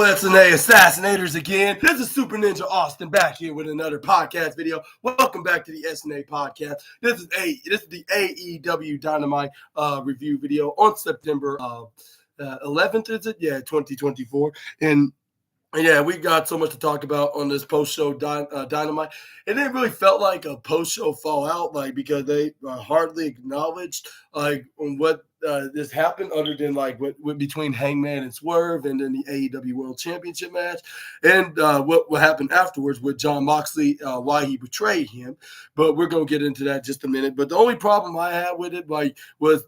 SNA assassinators again. This is Super Ninja Austin back here with another podcast video. Welcome back to the SNA podcast. This is the AEW Dynamite review video on September 11th, is it? Yeah, 2024. And yeah, we got so much to talk about on this post-show Dynamite. It didn't really felt like a post-show fallout, like because they hardly acknowledged like on what this happened, other than like what between Hangman and Swerve, and then the AEW World Championship match, and what happened afterwards with Jon Moxley, why he betrayed him. But we're gonna get into that in just a minute. But the only problem I had with it, like, was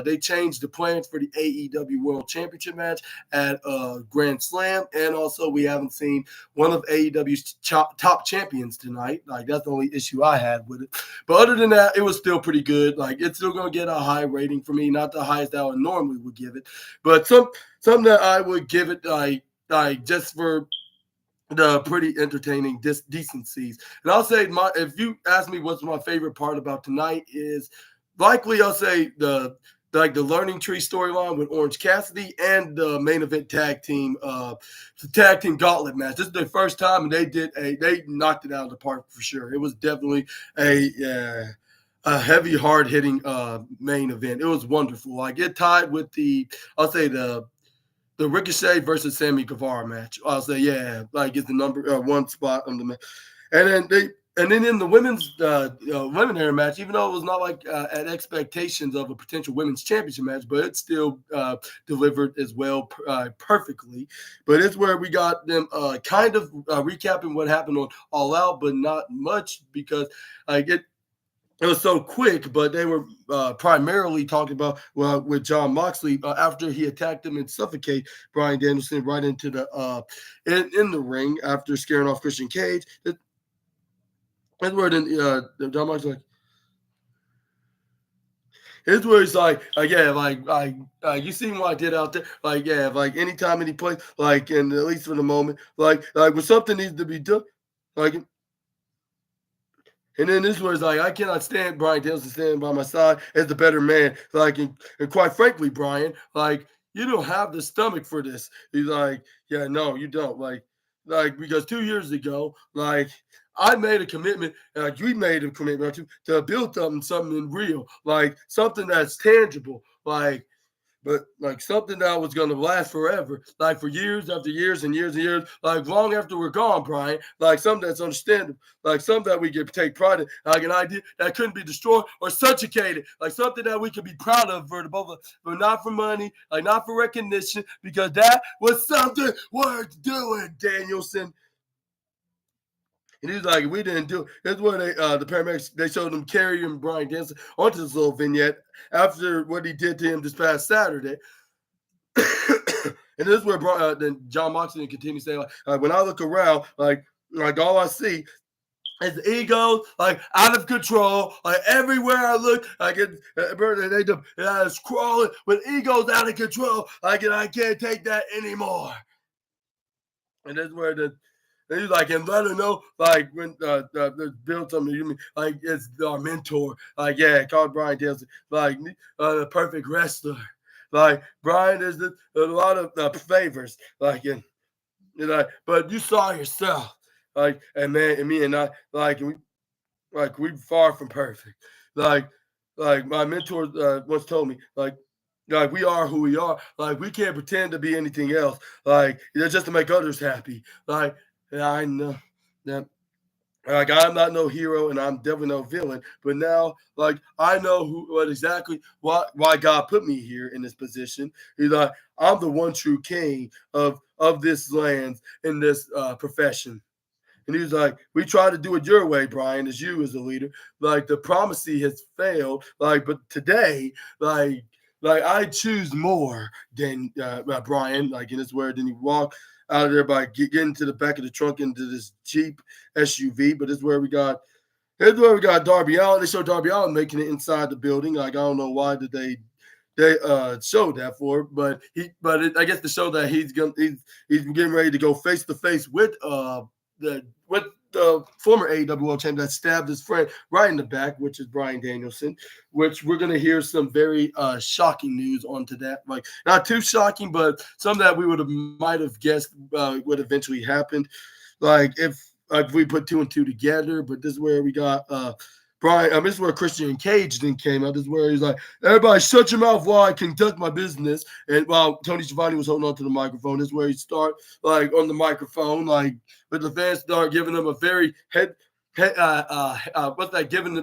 they changed the plans for the AEW World Championship match at Grand Slam, and also we haven't seen one of AEW's top champions tonight. Like, that's the only issue I had with it. But other than that, it was still pretty good. Like, it's still gonna get a high rating for me, not the highest I would normally would give it, but something that I would give it like just for the pretty entertaining decencies. And I'll say if you ask me what's my favorite part about tonight, is likely I'll say the learning tree storyline with Orange Cassidy, and the main event tag team gauntlet match. This is their first time, and they knocked it out of the park for sure. It was definitely a heavy, hard-hitting main event. It was wonderful. Like, it tied with the Ricochet versus Sammy Guevara match. I'll say, yeah, like, it's the number one spot on the match. And then in the women's eliminator match, even though it was not like at expectations of a potential women's championship match, but it still delivered as well perfectly. But it's where we got them kind of recapping what happened on All Out, but not much, because it was so quick. But they were primarily talking about, well, with Jon Moxley, after he attacked him and suffocate Bryan Danielson right into the in the ring after scaring off Christian Cage. That's where then Jon Moxley like. It's where he's like, yeah, like you seen what I did out there, like, yeah, like anytime, any place, like, and at least for the moment, like when something needs to be done, like. And then this was like, I cannot stand Bryan Danielson standing by my side as the better man. Like, and quite frankly, Bryan, like, you don't have the stomach for this. He's like, yeah, no, you don't. Like because 2 years ago, like, I made a commitment, like we made a commitment to build something real, like something that's tangible, like. But like something that was going to last forever, like for years after years and years and years, like long after we're gone, Bryan, like something that's understandable, like something that we can take pride in, like an idea that couldn't be destroyed or subjugated, like something that we could be proud of for the both of us, but not for money, like not for recognition, because that was something worth doing, Danielson. And he's like, we didn't do it. That's where the paramedics, they showed him carrying Bryan Danielson onto this little vignette after what he did to him this past Saturday. And this is where then Jon Moxley continues saying, like, when I look around, like all I see is the ego, like, out of control. Like, everywhere I look, like, it's crawling with egos out of control. Like, and I can't take that anymore. And that's where and he's like, and let her know, like, when build something, you mean, like, it's our mentor. Like, yeah, called Bryan Danielson, like, the perfect wrestler. Like, Bryan is a lot of favors, like, and but you saw yourself, like, and man, and me and I, like, we far from perfect. Like my mentor once told me, like we are who we are. Like, we can't pretend to be anything else. Like, just to make others happy. Like. And I know that, like, I'm not no hero, and I'm definitely no villain. But now, like, I know why God put me here in this position. He's like, I'm the one true king of this land, in this profession. And he's like, we try to do it your way, Bryan, as you as a leader. Like, the prophecy has failed. Like, but today, like I choose more than Bryan. Like, in his word, then he walked out of there by getting to the back of the trunk into this Jeep SUV. But here's where we got Darby Allin. They showed Darby Allin making it inside the building. Like, I don't know why did they showed that for, I guess to show that he's getting ready to go face to face with with the former AEW World Champion that stabbed his friend right in the back, which is Bryan Danielson. Which we're gonna hear some very shocking news onto that. Like not too shocking, but some that we might have guessed would eventually happen. Like if we put two and two together, but this is where we got Brian. This is where Christian Cage then came out. This is where he's like, "Everybody, shut your mouth while I conduct my business." And while Tony Schiavone was holding on to the microphone, this is where he start like on the microphone, like but the fans start giving him a very what's that? Giving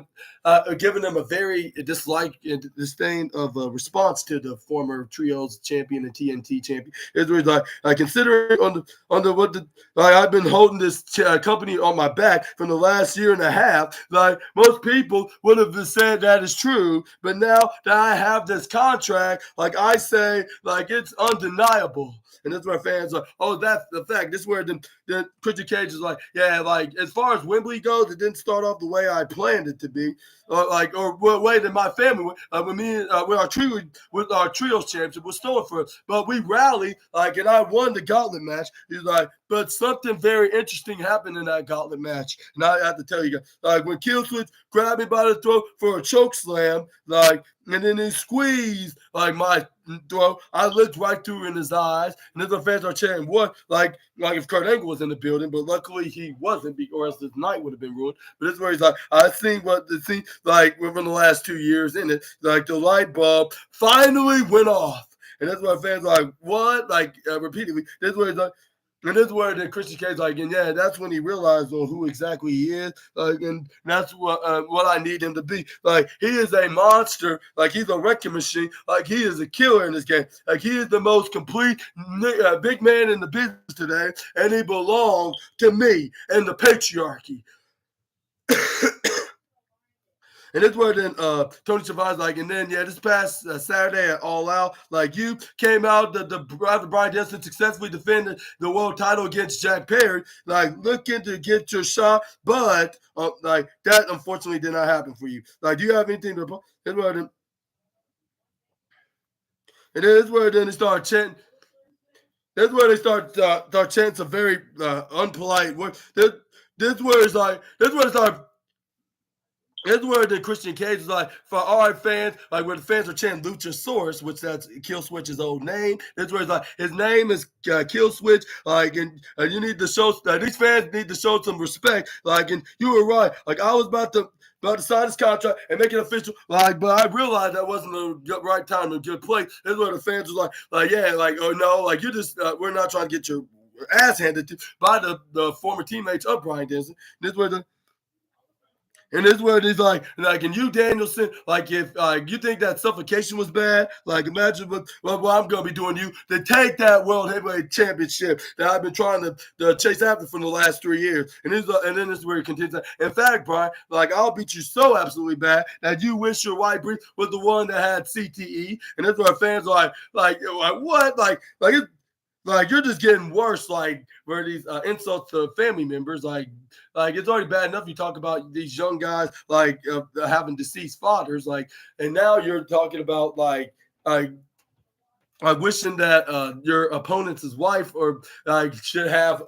them a very dislike and disdain of a response to the former trios champion and TNT champion. It's where he's like considering on the what the like I've been holding this company on my back from the last year and a half. Like most people would have said that is true, but now that I have this contract, like I say, like it's undeniable. And that's where fans are, oh, that's the fact. This is where the Christian Cage is like, yeah, like as far as Wembley goes, it didn't start off the way I planned it to be, or the way that my family when me with our trios championship was stolen for us. But we rallied, like, and I won the gauntlet match. He's like, but something very interesting happened in that gauntlet match, and I have to tell you guys, like when Killswitch grabbed me by the throat for a choke slam, like, and then he squeezed like my throat. I looked right through in his eyes, and then the fans are chanting, "What?" Like if Kurt Angle was in the building, but luckily he wasn't, or else his night would have been ruined. But this is where he's like, I think what the thing like within the last 2 years in it, like the light bulb finally went off, and that's why fans are like, what? Like repeatedly. This is where he's like. And this is where the Christian Cage like, and yeah, that's when he realized who exactly he is, like, and that's what I need him to be. Like, he is a monster, like he's a wrecking machine, like he is a killer in this game, like he is the most complete big man in the business today, and he belongs to me and the patriarchy. And that's where then Tony Schiavone's like, and then this past Saturday at All Out, like you came out after Bryan Danielson successfully defended the world title against Jack Perry, like looking to get your shot, but like that unfortunately did not happen for you. Like, do you have anything to? That's where then, and then that's where then they start chanting. That's where they start chanting some very unpolite words. This where it's like this where it's like. That's where the Christian Cage is like, for our fans, like where the fans are chanting Luchasaurus, which that's Killswitch's old name. That's where it's like, his name is Killswitch, like, and you need to show, these fans need to show some respect, like, and you were right. Like, I was about to sign this contract and make it official, like, but I realized that wasn't the right time to get played. That's where the fans was like, yeah, like, oh no, like, you just, we're not trying to get your ass handed to by the former teammates of Bryan Danielson. This where the and this is where it is like, and you, Danielson, like if you think that suffocation was bad, like imagine what I'm gonna be doing you to take that world heavyweight championship that I've been trying to chase after for the last 3 years. And then this is where it continues. In fact, Brian, like I'll beat you so absolutely bad that you wish your white brief was the one that had CTE. And that's where fans are like what? Like you're just getting worse, like where these insults to family members, like it's already bad enough you talk about these young guys like having deceased fathers, like, and now you're talking about like wishing that your opponent's wife or should have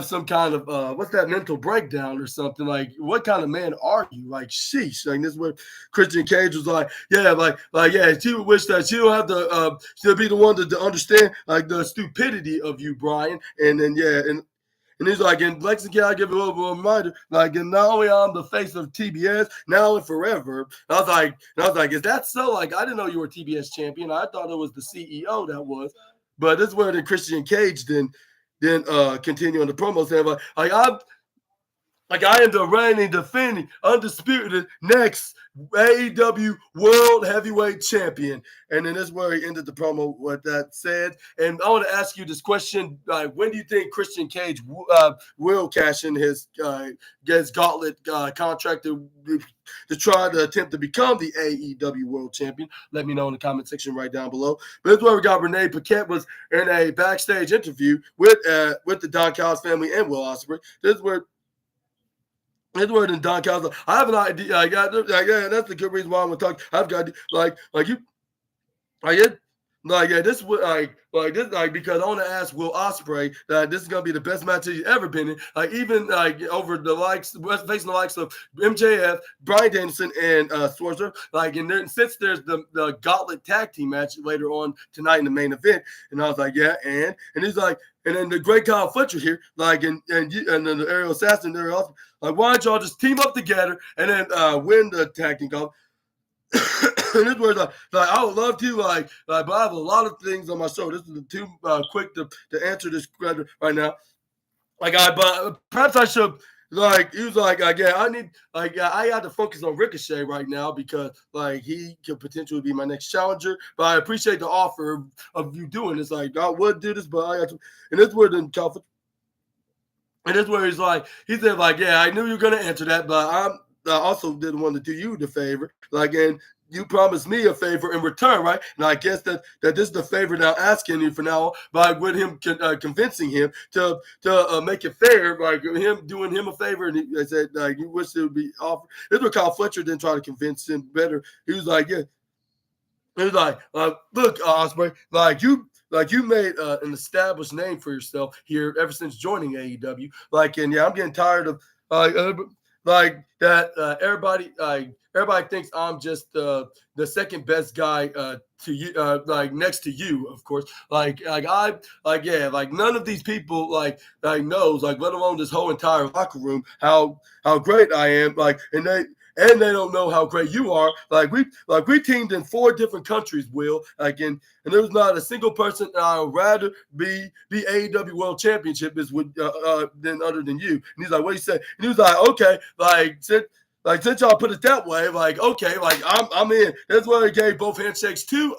some kind of what's that mental breakdown or something. Like, what kind of man are you? Like, sheesh. Like, this is what Christian Cage was like. Yeah, yeah. She would wish that she don't have to. She'll be the one to understand like the stupidity of you, Brian. And then and he's like, in Lexington, I give a little reminder, like, and not only I'm the face of TBS, now and forever. And I was like, is that so? Like, I didn't know you were TBS champion. I thought it was the CEO that was. But this is where the Christian Cage then continue on the promo saying I am the reigning, defending, undisputed next AEW World Heavyweight Champion. And then this is where he ended the promo with that said. And I want to ask you this question. When do you think Christian Cage will cash in his gauntlet contract to try to attempt to become the AEW World Champion? Let me know in the comment section right down below. But this is where we got Renee Paquette was in a backstage interview with the Don Callis family and Will Ospreay. This is where Edward and Don Callis. I have an idea. Yeah, that's a good reason why I'm gonna talk. I've got you. Like, yeah, this would like this because I want to ask Will Ospreay that this is gonna be the best match he's ever been in. Like even like over the likes facing the likes of MJF, Bryan Danielson, and Swerve. Like and then since there's the Gauntlet tag team match later on tonight in the main event, and I was like, yeah, and he's like, and then the great Kyle Fletcher here, like and then the Aerial Assassin, they're also like, why don't y'all just team up together and then win the tag team goal? And this was like I would love to but I have a lot of things on my show. This is too quick to answer this question right now. But perhaps I should like he was like yeah I need I have to focus on Ricochet right now because like he could potentially be my next challenger. But I appreciate the offer of you doing this. Like I would do this, but I got to. And this where then and this where he said like yeah I knew you were gonna answer that, but I also didn't want to do you the favor. Like, and you promised me a favor in return, right? And I guess that this is the favor now asking you for now by with him convincing him to make it fair, like him doing him a favor. And I said, like, you wish it would be offered. This is what Kyle Fletcher didn't try to convince him better. He was like, yeah. He was like, look, Ospreay, like you made an established name for yourself here ever since joining AEW. Like, and yeah, I'm getting tired of like that everybody thinks I'm just the second best guy to you like next to you, of course. Like none of these people like knows, like let alone this whole entire locker room how great I am. And they don't know how great you are. Like we teamed in 4 different countries, Will. And there was not a single person I would rather be AEW World Championship than other than you. And he's like, what do you say? And he was like, okay, since y'all put it that way, like okay, like I'm in. That's why he gave both handshakes to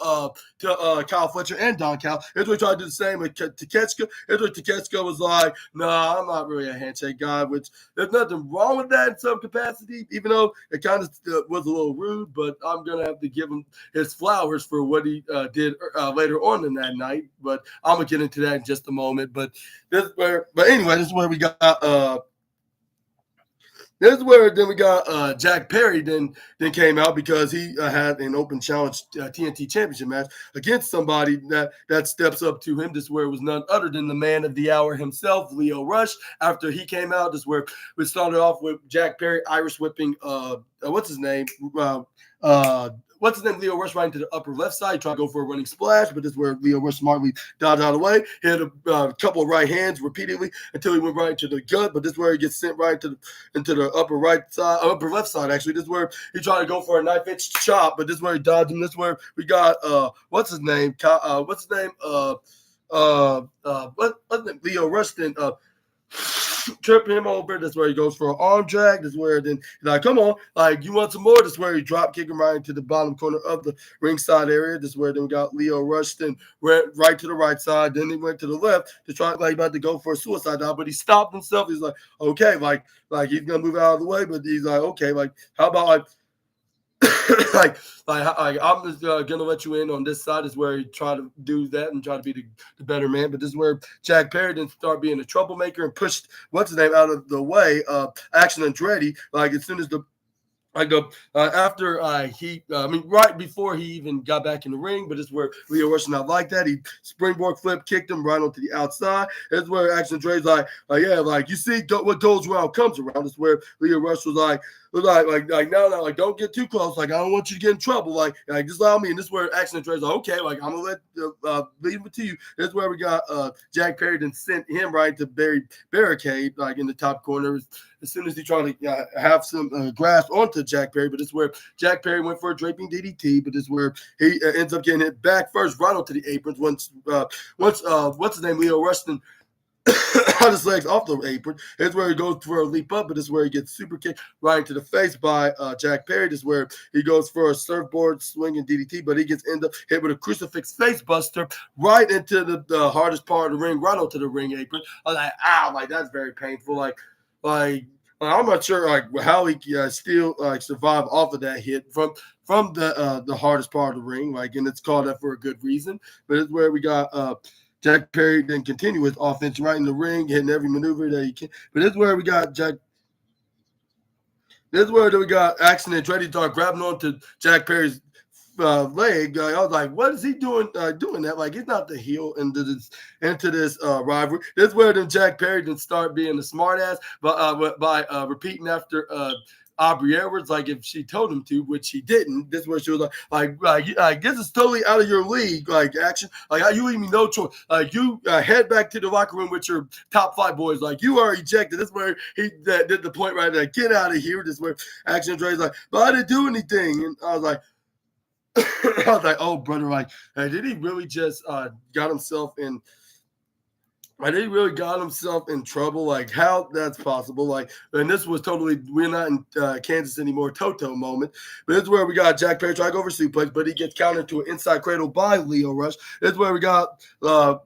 Kyle Fletcher and Don Cal. That's what he tried to do the same with Takeshita. That's what Takeshita was like, nah, I'm not really a handshake guy, which there's nothing wrong with that in some capacity, even though it kind of was a little rude, but I'm gonna have to give him his flowers for what he did later on in that night. But I'm gonna get into that in just a moment. But anyway, this is where we got this is where then we got Jack Perry then came out because he had an open challenge TNT Championship match against somebody that steps up to him. This is where it was none other than the man of the hour himself, Lio Rush. After he came out, this is where we started off with Jack Perry Irish whipping what's his name? Lio Rush right into the upper left side, trying to go for a running splash, but this is where Lio Rush smartly dodged out of the way. He had a couple of right hands repeatedly until he went right into the gut, but this is where he gets sent right into the upper left side, actually. This is where he tried to go for a knife-edge chop, but this is where he dodged him. This is where we got, what's his name? Lio Rush then tripping him over. That's where he goes for an arm drag. That's where then he's like, come on, like you want some more? That's where he drop kick him right into the bottom corner of the ringside area. This is where then we got Lio Rush then went right to the right side. Then he went to the left to try like about to go for a suicide dive, but he stopped himself. He's like, okay, like he's gonna move out of the way, but he's like, okay, like how about I'm just gonna let you in on this side is where he try to do that and try to be the better man. But this is where Jack Perry didn't start being a troublemaker and pushed what's his name out of the way. Action Andretti, like as soon as right before he even got back in the ring, but this is where Lio Rush not like that. He springboard flip kicked him right onto the outside. That's where Action Andretti's like, yeah, like you see what goes around comes around. This is where Lio Rush was like, no, like don't get too close. Like I don't want you to get in trouble. Like just allow me. And this is where Action Andretti's like, okay, like I'm gonna leave it to you. This is where we got Jack Perry then sent him right to barricade like in the top corner. As soon as he tried to have some grasp onto Jack Perry, but this is where Jack Perry went for a draping DDT. But this is where he ends up getting hit back first, right onto the aprons. Once what's his name, Lio Rush on his legs off the apron. Here's where he goes for a leap up, but this is where he gets super kicked right into the face by Jack Perry. This is where he goes for a surfboard swinging DDT, but he end up hit with a crucifix face buster right into the hardest part of the ring, right onto the ring apron. I was like, ow, like that's very painful. Like I'm not sure like how he still survive off of that hit from the hardest part of the ring. Like, and it's called that for a good reason. But it's where we got Jack Perry then continue his offense right in the ring, hitting every maneuver that he can. But this is where we got Jack. This is where we got Action Andretti start grabbing onto Jack Perry's leg. I was like, what is he doing? Doing that? Like, he's not the heel into this rivalry. This is where then Jack Perry didn't start being a smartass, but by repeating after Aubrey Edwards, like if she told him to, which she didn't. This is where she was like, this is totally out of your league, like action. Like you leave me no choice. Like you head back to the locker room with your top 5 boys. Like you are ejected. This is where he did the point right there. Get out of here. This is where Action Dre's like, but I didn't do anything. And I was like, oh brother, like, hey, did he really just got himself in? Like, he really got himself in trouble. Like, how that's possible. Like, and this was totally, we're not in Kansas anymore, Toto moment. But this is where we got Jack Perry try to go over suplex, but he gets countered to an inside cradle by Lio Rush. This is where we got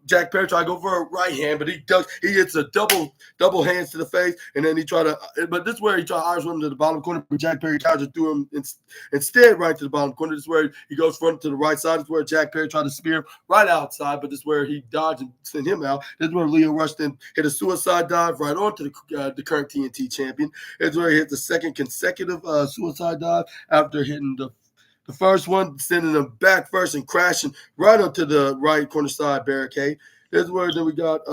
Jack Perry try to go for a right hand, but he hits a double hands to the face, and then he try to, but this is where he try to Irish him to the bottom corner, but Jack Perry charges through him instead right to the bottom corner. This is where he goes front to the right side. This is where Jack Perry tried to spear him right outside, but this is where he dodged and sent him out. This is where Lio Rush then hit a suicide dive right onto the current TNT champion. It's where he hit the second consecutive suicide dive after hitting the first one, sending him back first and crashing right onto the right corner side barricade. This is where then we got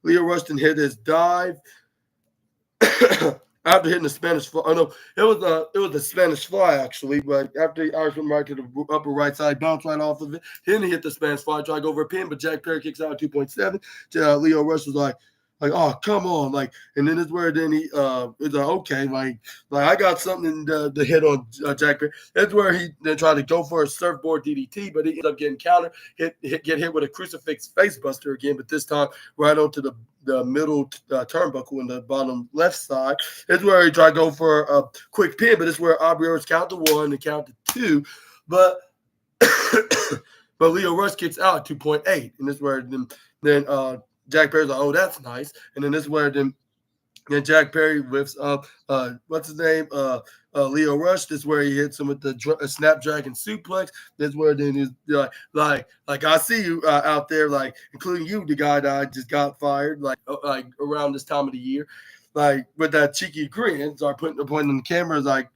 Lio Rush then hit his dive after hitting the Spanish fly. Oh no, it was the Spanish fly actually, but after he Irish him right to the upper right side, bounced right off of it. Then he hit the Spanish fly, tried to go over a pin, but Jack Perry kicks out at 2.7. Lio Rush was like, oh come on, like, and then it's where then he is like, okay, like I got something to hit on Jack Perry. That's where he then tried to go for a surfboard DDT, but he ended up getting countered, get hit with a crucifix face buster again, but this time right onto the middle turnbuckle in the bottom left side. It's where he tried to go for a quick pin, but it's where Aubrey Edwards count to 1 and count to 2, but but Lio Rush kicks out at 2.8, and this is where then Jack Perry's like, oh, that's nice. And then this is where then Jack Perry lifts up, what's his name? Lio Rush. This is where he hits him with the Snapdragon suplex. This is where then he's like I see you out there, like, including you, the guy that I just got fired, like around this time of the year, like with that cheeky grin, start pointing the cameras, like,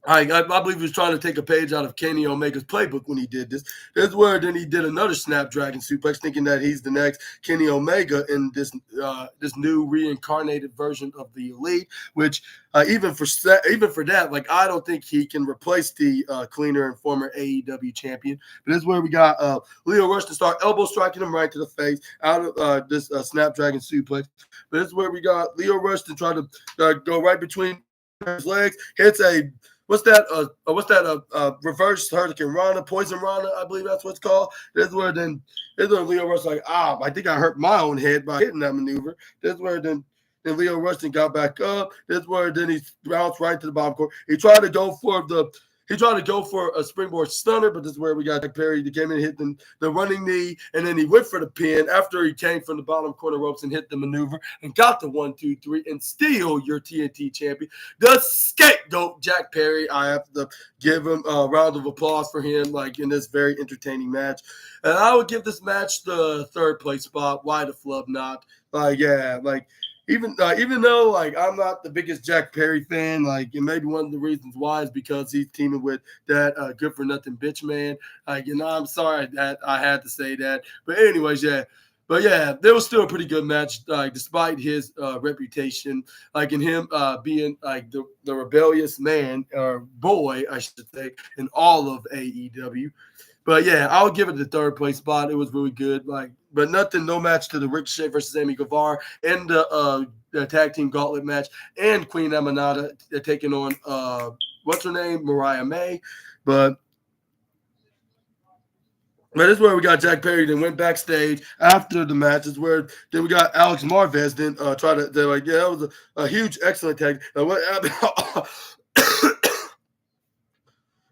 I believe he was trying to take a page out of Kenny Omega's playbook when he did this. This is where then he did another Snapdragon suplex, thinking that he's the next Kenny Omega in this new reincarnated version of the Elite. Which even for that, like, I don't think he can replace the cleaner and former AEW champion. But this is where we got Lio Rush to start elbow striking him right to the face out of this Snapdragon suplex. But this is where we got Lio Rush to try to go right between his legs, hits a what's that? Reverse Hurricane Rana, Poison Rana, I believe that's what it's called. This is where Lio Rush like, I think I hurt my own head by hitting that maneuver. This is where then Lio Rush then got back up. This is where then he bounced right to the bottom corner. He tried to go for a springboard stunner, but this is where we got Jack Perry. He came in and hit the running knee, and then he went for the pin after he came from the bottom corner ropes and hit the maneuver and got the 1, 2, 3 and still your TNT champion, the scapegoat Jack Perry. I have to give him a round of applause for him, like, in this very entertaining match. And I would give this match the 3rd place spot. Why the flub not? Like, yeah, like. Even though, like, I'm not the biggest Jack Perry fan, like, and maybe one of the reasons why is because he's teaming with that good for nothing bitch man. Like, I'm sorry that I had to say that, but anyways, yeah. But yeah, there was still a pretty good match, despite his reputation, like, in him being like the rebellious man or boy, I should say, in all of AEW. But yeah, I'll give it the 3rd place spot. It was really good. Like, but no match to the Ricochet versus Sammy Guevara and the tag team gauntlet match and Queen Amanada taking on what's her name, Mariah May. But this is where we got Jack Perry. Then went backstage after the match. Is where then we got Alex Marvez. Then they're like, yeah, that was a huge, excellent tag.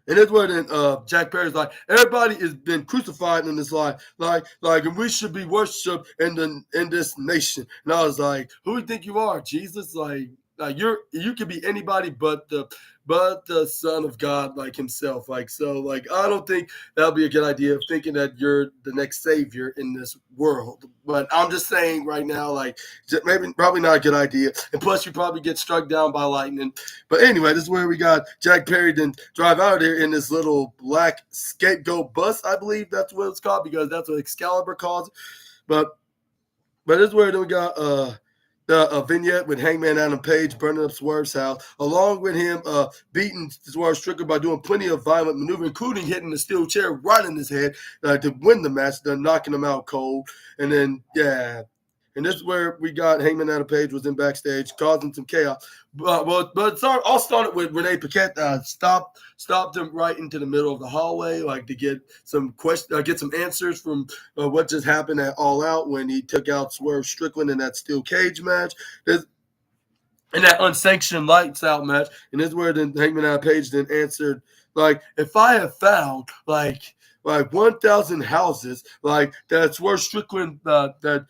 And that's where then Jack Perry's like, everybody has been crucified in this life, like, and we should be worshipped in this nation. And I was like, who do you think you are, Jesus? Like, you could be anybody but the Son of God, like himself. Like, so, like, I don't think that would be a good idea of thinking that you're the next savior in this world. But I'm just saying right now, like, maybe probably not a good idea. And plus, you probably get struck down by lightning. But anyway, this is where we got Jack Perry then drive out of there in this little black scapegoat bus. I believe that's what it's called, because that's what Excalibur calls it. But this is where then we got the vignette with Hangman Adam Page burning up Swerve's house, along with him beating Swerve Strickland by doing plenty of violent maneuver, including hitting the steel chair right in his head to win the match, then knocking him out cold. And then, yeah. And this is where we got Hangman Adam Page was in backstage, causing some chaos. But it all started with Renee Paquette stopped him right into the middle of the hallway, like to get some get some answers from what just happened at All Out when he took out Swerve Strickland in that steel cage match. In that unsanctioned lights out match. And this is where then Hangman Adam Page then answered, like, if I have found like 1,000 houses like that Swerve Strickland that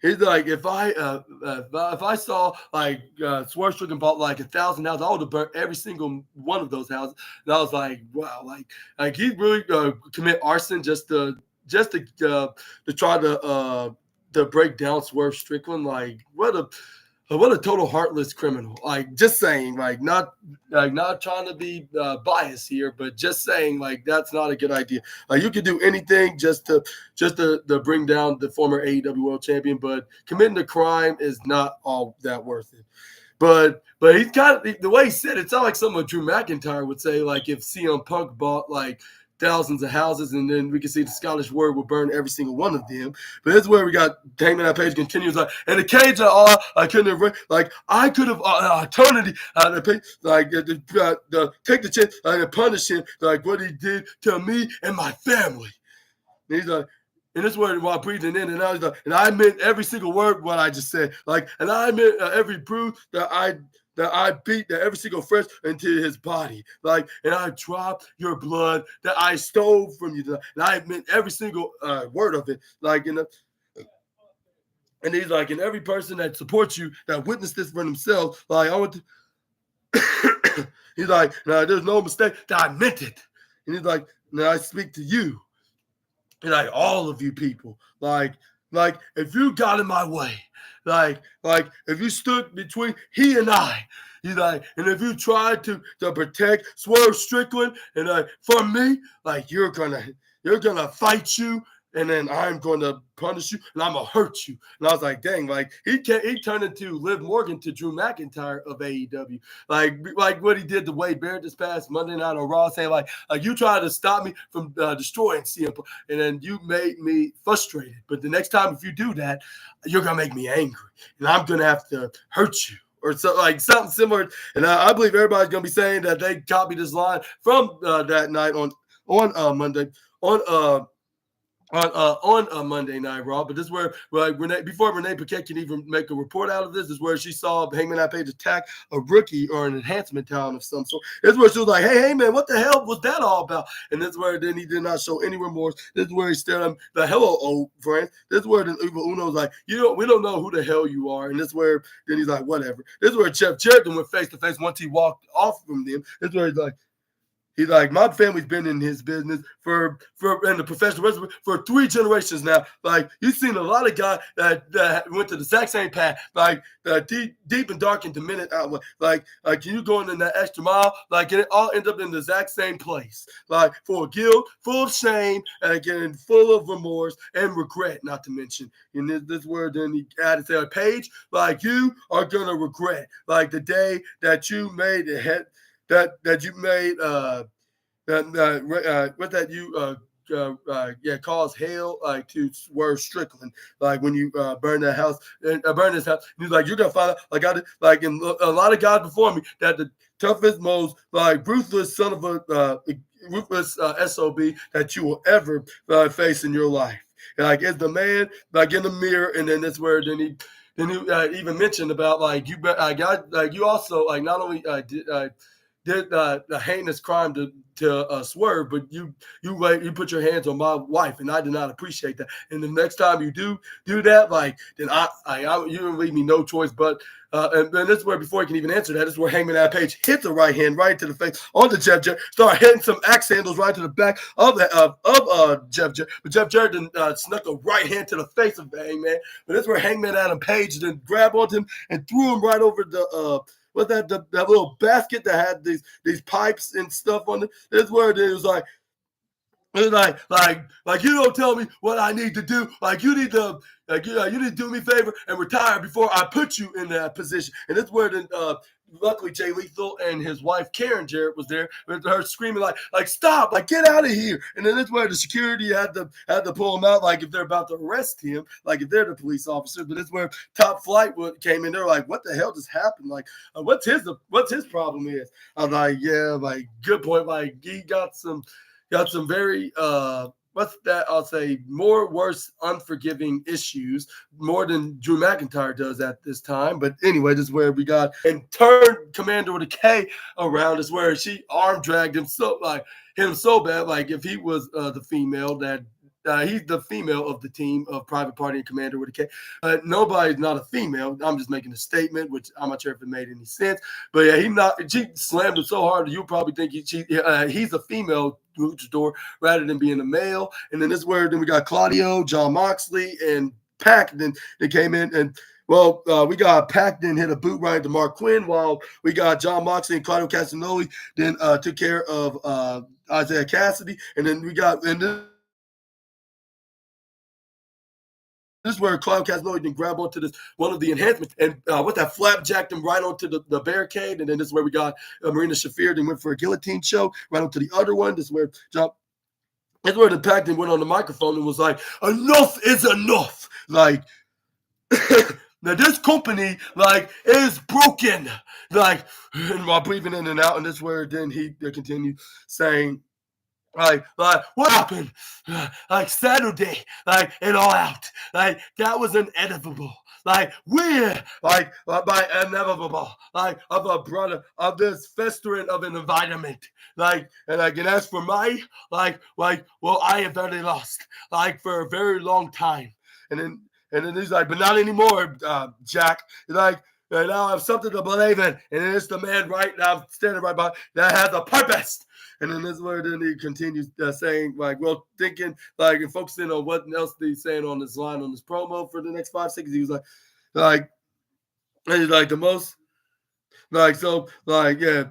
he's like, if I saw like Swerve Strickland bought like 1,000 houses, I would have burnt every single one of those houses. And I was like, wow, like he really commit arson just to try to break down Swerve Strickland. Like, what a total heartless criminal. Like, just saying, like not trying to be biased here, but just saying, like, that's not a good idea. You could do anything just to bring down the former AEW World Champion, but committing a crime is not all that worth it. But he's kind of, the way he said it sounded like something Drew McIntyre would say, like if CM Punk bought like thousands of houses, and then we can see the Scottish Warrior will burn every single one of them. But this is where we got Hangman Adam Page continues like, and the cage I couldn't have, like, I could have eternity like take the chance and punish him like what he did to me and my family. And he's like, and this word while breathing in and out, he's like, and I meant every single word what I just said, like, and I meant every bruise that I beat that every single fresh into his body. Like, and I dropped your blood that I stole from you. And I meant every single word of it. Like, and he's like, and every person that supports you, that witnessed this for themselves, like, I want to, he's like, no, there's no mistake that I meant it. And he's like, now I speak to you. And like, all of you people, like, if you got in my way, like if you stood between he and I, he's like, and if you tried to protect Swerve Strickland, and for me, like, you're gonna fight you, and then I'm gonna punish you, and I'm gonna hurt you. And I was like, dang, like he turned into Liv Morgan to Drew McIntyre of AEW, like what he did to Wade Barrett this past Monday Night on Raw, saying like you tried to stop me from destroying CM Punk, and then you made me frustrated. But the next time if you do that, you're gonna make me angry, and I'm gonna have to hurt you. Or so, like something similar. And I believe everybody's gonna be saying that they copied this line from that night on Monday on a Monday Night Raw. But this is where, like, before Renee Paquette can even make a report out of this, is where she saw Hangman Adam Page attack a rookie or an enhancement talent of some sort. This is where she was like, hey, man, what the hell was that all about? And this is where then he did not show any remorse. This is where he stared at him, the hello, old friend. This is where then Evil Uno's like, we don't know who the hell you are. And this is where then he's like, whatever. This is where Jeff Jarrett went face to face once he walked off from them. This is where he's like, my family's been in his business for in the professional wrestling for 3 generations now. Like, you've seen a lot of guys that went to the exact same path, like deep and dark and demented outlet. Like can you go in that extra mile? Like, it all end up in the exact same place. Like, for guilt, full of shame, and again, full of remorse and regret, not to mention. And this word then he added, say, Paige, like, you are gonna regret, like, the day that you made the head. That you made cause hell, like, to Swerve Strickland, like when you burn that house and burn this house. And he's like, you're gonna find out, like I did, like in a lot of guys before me, that the toughest, most like ruthless son of a ruthless SOB that you will ever face in your life. And, like, it's the man, like, in the mirror. And then that's where then he even mentioned about, like, you also, like, not only did the heinous crime to swerve, but you put your hands on my wife, and I did not appreciate that. And the next time you do that, like then you don't leave me no choice but. And then this is where, before he can even answer that, this is where Hangman Adam Page hit the right hand right to the face onto Jeff Jarrett, started hitting some axe handles right to the back of Jeff Jarrett. But Jeff Jarrett then snuck a right hand to the face of Hangman. But this is where Hangman Adam Page then grabbed onto him and threw him right over the what's that little basket that had these pipes and stuff on it. This is where it was like. It's like you don't tell me what I need to do. Like you need to you need to do me a favor and retire before I put you in that position. And that's where then luckily Jay Lethal and his wife Karen Jarrett was there with her screaming like stop, like get out of here. And then that's where the security had to pull him out, like if they're about to arrest him, like if they're the police officers. But that's where Top Flight came in. They're like, what the hell just happened? Like what's his problem is? I'm like, yeah, like good point. Like he got some very what's that? I'll say worse, unforgiving issues, more than Drew McIntyre does at this time. But anyway, this is where we got and turned Commander with a K around. Is where she arm dragged him so bad. Like if he was the female that. He's the female of the team of Private Party and Commander with a K. Nobody's not a female. I'm just making a statement, which I'm not sure if it made any sense. But yeah, she slammed him so hard that you probably think he's a female luchador rather than being a male. And then this is where then we got Claudio, John Moxley, and Pac. Then they came in and. Well, we got Pac then hit a boot right to Mark Quinn, while we got John Moxley and Claudio Castagnoli then took care of Isaiah Cassidy. And then we got this is where Claudio Castagnoli then grabbed onto one of the enhancements and with that flapjacked him right onto the barricade. And then this is where we got Marina Shafir then went for a guillotine choke right onto the other one. This is where the Pac then went on the microphone and was like, enough is enough. Like, now this company, like, is broken. Like, and while breathing in and out, and this is where then he continued saying, like what happened? Like Saturday, like and all out. Like that was inevitable. Like we're like by inevitable. Like of a brother of this festering of an environment. Like and as for my well, I have already lost like for a very long time. And then he's like, but not anymore, Jack. Like. And now I have something to believe in, and it's the man right now standing right by that has a purpose. And then this is where then he continues saying, like, well, thinking, like, and focusing on what else he's saying on this line, on this promo for the next 5 seconds. He was like, and he's like the most, like, so, like, yeah.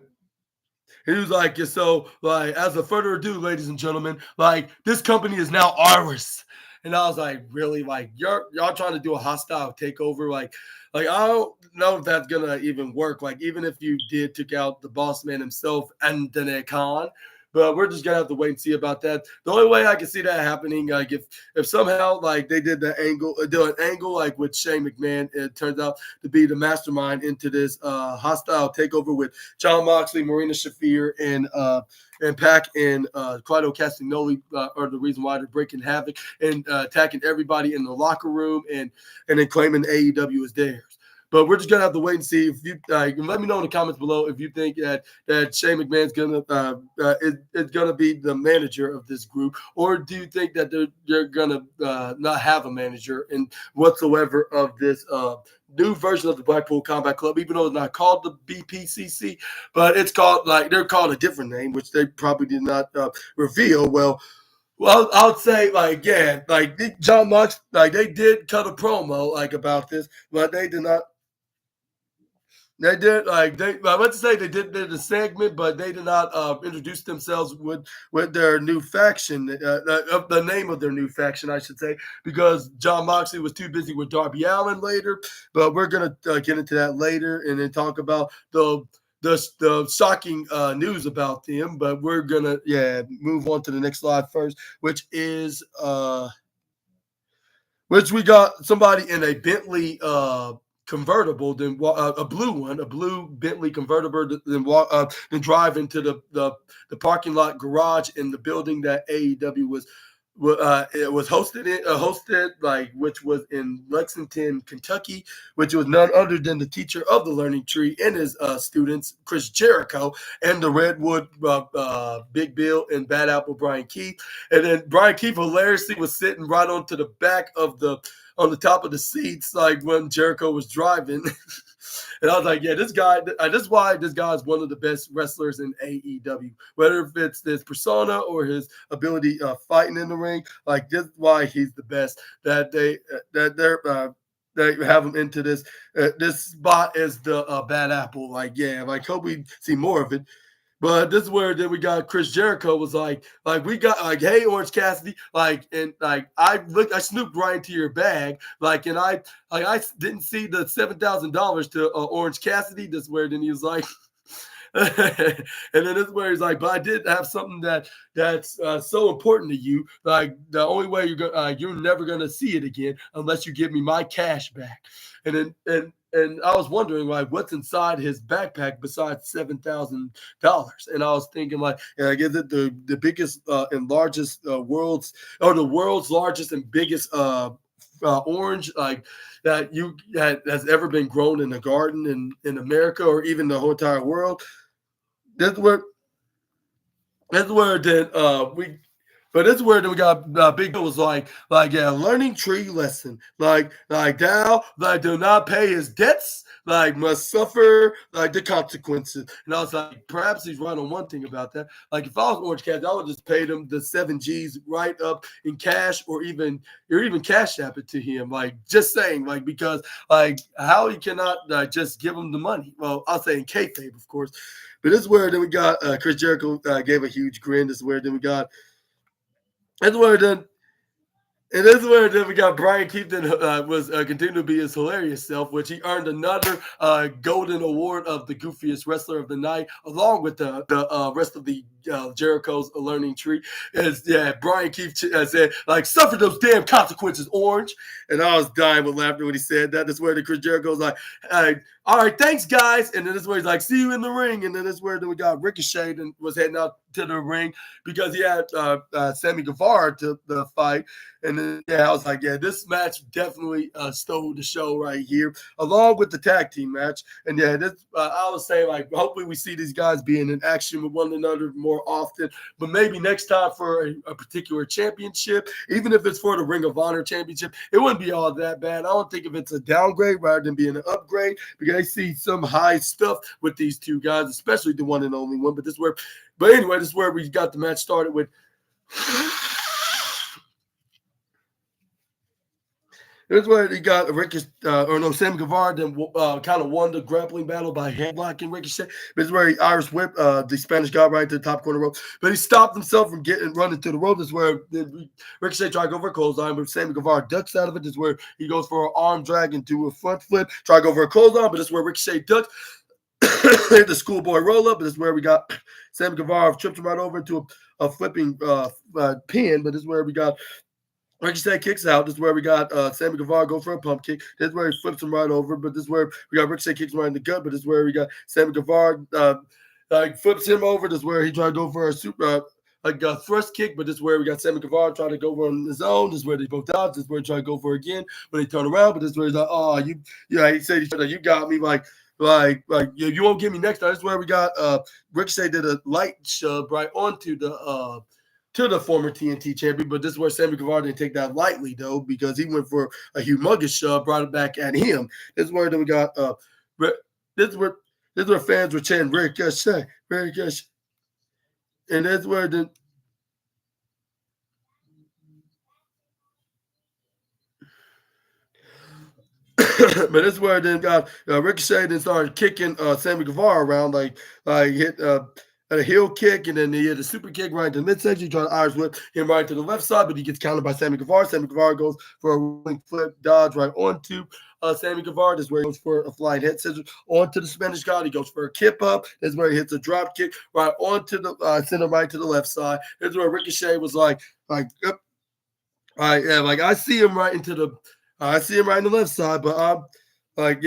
He was like, so, like, as a further ado, ladies and gentlemen, like, this company is now ours. And I was like, really? Like, y'all trying to do a hostile takeover? Like I don't know if that's gonna even work. Like, even if you did took out the boss man himself, Anthony Khan, but we're just gonna have to wait and see about that. The only way I can see that happening, like if somehow like they did the angle, do an angle like with Shane McMahon, it turns out to be the mastermind into this hostile takeover with John Moxley, Marina Shafir, and Pac and Claudio Castagnoli are the reason why they're breaking havoc and attacking everybody in the locker room and then claiming AEW is theirs. But we're just gonna have to wait and see. If you let me know in the comments below if you think that Shane McMahon's gonna is gonna be the manager of this group, or do you think that they're gonna not have a manager in whatsoever of this new version of the Blackpool Combat Club, even though it's not called the BPCC, but it's called they're called a different name, which they probably did not reveal. Well, I would say John Mox, they did cut a promo about this, but they did not. They did I want to say they did a segment, but they did not introduce themselves with their new faction, the name of their new faction, I should say, because John Moxley was too busy with Darby Allin later. But we're gonna get into that later and then talk about the shocking news about them. But we're gonna move on to the next slide first, which is which we got somebody in a Bentley convertible, then a blue Bentley convertible, then drive into the parking lot garage in the building that AEW was it was hosted like which was in Lexington, Kentucky, which was none other than the teacher of the Learning Tree and his students, Chris Jericho, and the Redwood Big Bill and Bad Apple Brian Keith. And then Brian Keith hilariously was sitting right onto the back of the on the top of the seats, like when Jericho was driving. And I was like, yeah, this guy, this is why this guy is one of the best wrestlers in AEW. Whether if it's his persona or his ability fighting in the ring, like this is why he's the best. They have him into this. This spot is the bad apple. Like, yeah, like hope we see more of it. But this is where then we got Chris Jericho was like we got like, hey, Orange Cassidy, like, and like I snooped right into your bag, like, and I didn't see the $7,000 to Orange Cassidy. This is where then he was like, and then this is where he's like, but I did have something that's so important to you. Like the only way you're never gonna see it again unless you give me my cash back. And then and I was wondering like what's inside his backpack besides $7,000. And I was thinking like, is it the biggest and largest the world's largest and biggest orange like that has ever been grown in a garden in America or even the whole entire world. That's where then this is where then we got Big Bill was like yeah, learning tree lesson like thou like do not pay his debts like must suffer like the consequences. And I was like, perhaps he's right on one thing about that. Like if I was Orange Cassidy, I would just pay him the 7Gs right up in cash or even cash app it to him. Like just saying like because like how he cannot just give him the money. Well, I'll say in kayfabe, of course. But this is where then we got Chris Jericho gave a huge grin. This is where then we got. That's where then. And this is where then we got Brian Keith that was continuing to be his hilarious self, which he earned another golden award of the goofiest wrestler of the night, along with the rest of the Jericho's learning tree. Is Brian Keith said like suffer those damn consequences, Orange. And I was dying with laughter when he said that. This is where the Chris Jericho's like, all right, thanks guys. And then this is where he's like, see you in the ring. And then this is where then we got Ricochet and was heading out to the ring because he had Sammy Guevara to the fight. And then, I was like, yeah, this match definitely stole the show right here, along with the tag team match. And I was saying, like, hopefully we see these guys being in action with one another more often, but maybe next time for a particular championship, even if it's for the Ring of Honor championship, it wouldn't be all that bad. I don't think if it's a downgrade rather than being an upgrade, because I see some high stuff with these two guys, especially the one and only one. But anyway, this is where we got the match started with. Here's where he got Sammy Guevara then kind of won the grappling battle by hand blocking Ricochet. This is where he Irish whipped the Spanish guy right to the top corner rope. But he stopped himself from running to the rope. This is where Ricochet tried to go for a clothesline, but Sammy Guevara ducks out of it. This is where he goes for an arm drag into a front flip. Try to go for a clothesline, but this is where Ricochet ducks. The schoolboy roll up. But this is where we got Sammy Guevara tripped him right over into a flipping pin. But this is where we got Ricochet kicks out. This is where we got Sammy Guevara go for a pump kick. This is where he flips him right over. But this is where we got Ricochet kicks him right in the gut. But this is where we got Sammy Guevara flips him over. This is where he tried to go for a super a thrust kick. But this is where we got Sammy Guevara trying to go over on his own. This is where they both dodge. This is where he tried to go for again when they turn around. But this is where he's like, oh, he said you got me like you won't get me next time. This is where we got Ricochet did a light shove right onto the former TNT champion, but this is where Sammy Guevara didn't take that lightly, though, because he went for a humongous shove, brought it back at him. This is where then we got this is where fans were chanting Ricochet, Ricochet, and that's where the but this is where then got Ricochet then started kicking Sammy Guevara around like hit a heel kick, and then he hit a super kick right into the midsection. He tried to Irish whip him right to the left side, but he gets countered by Sammy Guevara. Sammy Guevara goes for a rolling flip dodge right onto Sammy Guevara. This is where he goes for a flying head scissors onto the Spanish God. He goes for a kip up. This is where he hits a drop kick right onto the center right to the left side. This is where Ricochet was like, I see him right into the. I see him right in the left side, but I'm like,